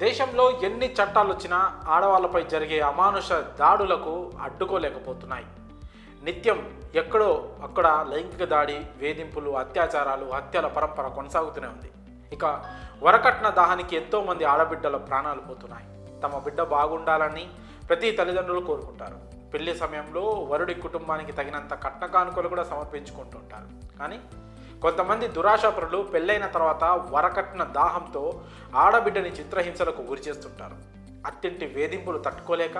దేశంలో ఎన్ని చట్టాలు వచ్చినా ఆడవాళ్ళపై జరిగే అమానుష దాడులకు అడ్డుకోలేకపోతున్నాయి. నిత్యం ఎక్కడో అక్కడ లైంగిక దాడి, వేధింపులు, అత్యాచారాలు, హత్యల పరంపర కొనసాగుతూనే ఉంది. ఇక వరకట్న దాహానికి ఎంతోమంది ఆడబిడ్డల ప్రాణాలు పోతున్నాయి. తమ బిడ్డ బాగుండాలని ప్రతి తల్లిదండ్రులు కోరుకుంటారు. పెళ్లి సమయంలో వరుడి కుటుంబానికి తగినంత కట్న కానుకలు కూడా సమర్పించుకుంటుంటారు. కానీ కొంతమంది దురాశాపరులు పెళ్ళైన తర్వాత వరకట్న దాహంతో ఆడబిడ్డని చిత్రహింసలకు గురి చేస్తుంటారు. అత్తింటి వేధింపులు తట్టుకోలేక,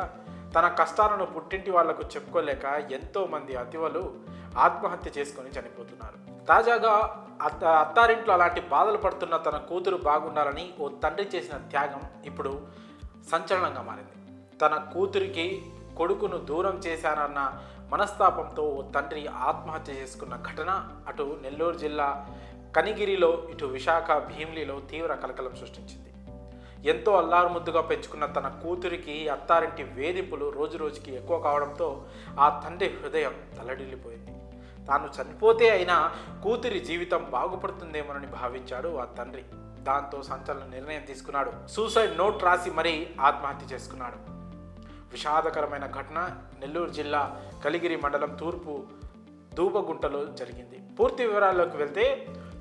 తన కష్టాలను పుట్టింటి వాళ్లకు చెప్పుకోలేక ఎంతోమంది అతివలు ఆత్మహత్య చేసుకొని చనిపోతున్నారు. తాజాగా అత్తారింట్లో అలాంటి బాధలు పడుతున్న తన కూతురు బాగుండాలని ఓ తండ్రి చేసిన త్యాగం ఇప్పుడు సంచలనంగా మారింది. తన కూతురికి కొడుకును దూరం చేశానన్న మనస్తాపంతో ఓ తండ్రి ఆత్మహత్య చేసుకున్న ఘటన అటు నెల్లూరు జిల్లా కనిగిరిలో, ఇటు విశాఖ భీమిలిలో తీవ్ర కలకలం సృష్టించింది. ఎంతో అల్లారుముద్దుగా పెంచుకున్న తన కూతురికి అత్తారింటి వేధింపులు రోజురోజుకి ఎక్కువ కావడంతో ఆ తండ్రి హృదయం తల్లడిల్లిపోయింది. తాను చనిపోతే అయినా కూతురి జీవితం బాగుపడుతుందేమోనని భావించాడు ఆ తండ్రి. దాంతో సంచలన నిర్ణయం తీసుకున్నాడు. సూసైడ్ నోట్ రాసి మరీ ఆత్మహత్య చేసుకున్నాడు. విషాదకరమైన ఘటన నెల్లూరు జిల్లా కలిగిరి మండలం తూర్పు దూబగుంటలో జరిగింది. పూర్తి వివరాల్లోకి వెళ్తే,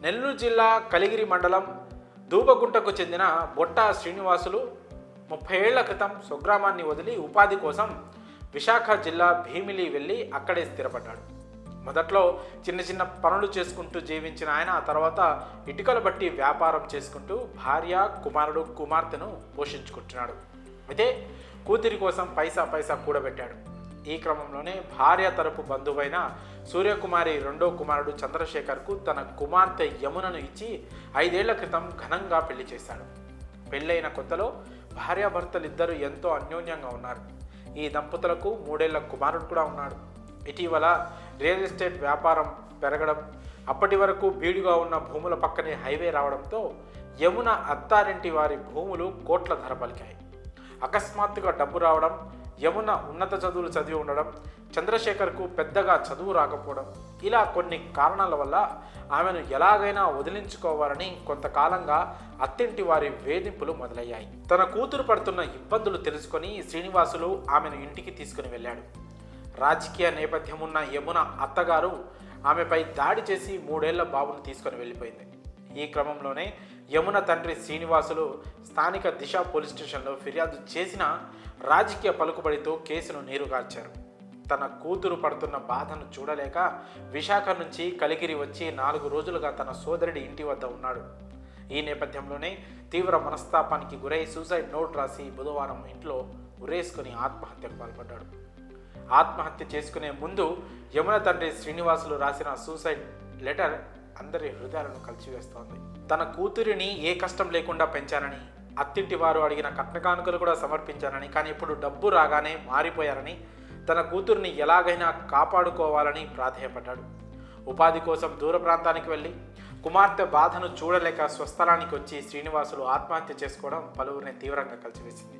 నెల్లూరు జిల్లా కలిగిరి మండలం దూబగుంటకు చెందిన బొట్ట శ్రీనివాసులు 30 ఏళ్ల క్రితం స్వగ్రామాన్ని వదిలి ఉపాధి కోసం విశాఖ జిల్లా భీమిలి వెళ్ళి అక్కడే స్థిరపడ్డాడు. మొదట్లో చిన్న చిన్న పనులు చేసుకుంటూ జీవించిన ఆయన ఆ తర్వాత ఇటుకలు బట్టి వ్యాపారం చేసుకుంటూ భార్య, కుమార్తెను పోషించుకుంటున్నాడు. అయితే కూతురి కోసం పైసా కూడబెట్టాడు. ఈ క్రమంలోనే భార్య తరపు బంధువైన సూర్యకుమారి రెండో కుమారుడు చంద్రశేఖర్కు తన కుమార్తె యమునను ఇచ్చి 5 ఏళ్ల క్రితం ఘనంగా పెళ్లి చేశాడు. పెళ్ళైన కొత్తలో భార్యాభర్తలిద్దరూ ఎంతో అన్యోన్యంగా ఉన్నారు. ఈ దంపతులకు 3 ఏళ్ల కుమారుడు కూడా ఉన్నాడు. ఇటీవల రియల్ ఎస్టేట్ వ్యాపారం పెరగడం, అప్పటి వరకు బీడుగా ఉన్న భూముల పక్కనే హైవే రావడంతో యమున అత్తారింటి వారి భూములు కోట్ల ధర పలికాయి. అకస్మాత్తుగా డబ్బు రావడం, యమున ఉన్నత చదువులు చదివి ఉండడం, చంద్రశేఖర్కు పెద్దగా చదువు రాకపోవడం, ఇలా కొన్ని కారణాల వల్ల ఆమెను ఎలాగైనా వదిలించుకోవాలని కొంతకాలంగా అత్తింటి వారి వేధింపులు మొదలయ్యాయి. తన కూతురు పడుతున్న ఇబ్బందులు తెలుసుకొని శ్రీనివాసులు ఆమెను ఇంటికి తీసుకుని వెళ్ళాడు. రాజకీయ నేపథ్యం ఉన్న యమున అత్తగారు ఆమెపై దాడి చేసి 3 ఏళ్ల బాబును తీసుకొని వెళ్ళిపోయింది. ఈ క్రమంలోనే యమున తండ్రి శ్రీనివాసులు స్థానిక దిశ పోలీస్ స్టేషన్లో ఫిర్యాదు చేసిన రాజకీయ పలుకుబడితో కేసును నీరుగార్చారు. తన కూతురు పడుతున్న బాధను చూడలేక విశాఖ నుంచి కలిగిరి వచ్చి 4 రోజులుగా తన సోదరుడి ఇంటి వద్ద ఉన్నాడు. ఈ నేపథ్యంలోనే తీవ్ర మనస్తాపానికి గురై సూసైడ్ నోట్ రాసి బుధవారం ఇంట్లో ఉరేసుకుని ఆత్మహత్యకు పాల్పడ్డాడు. ఆత్మహత్య చేసుకునే ముందు యమున తండ్రి శ్రీనివాసులు రాసిన సూసైడ్ లెటర్ అందరి హృదయాలను కలిచివేస్తోంది. తన కూతురిని ఏ కష్టం లేకుండా పెంచానని, అత్తింటి వారు అడిగిన కట్నకానుకలు కూడా సమర్పించానని, కానీ ఇప్పుడు డబ్బు రాగానే మారిపోయారని, తన కూతురిని ఎలాగైనా కాపాడుకోవాలని ప్రాధేయపడ్డాడు. ఉపాధి కోసం దూర ప్రాంతానికి వెళ్ళి కుమార్తె బాధను చూడలేక స్వస్థలానికి వచ్చి శ్రీనివాసులు ఆత్మహత్య చేసుకోవడం పలువురిని తీవ్రంగా కలిచివేసింది.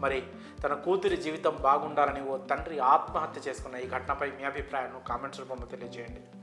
మరి తన కూతురి జీవితం బాగుండాలని ఓ తండ్రి ఆత్మహత్య చేసుకున్న ఈ ఘటనపై మీ అభిప్రాయాన్ని కామెంట్స్ రూపంలో తెలియజేయండి.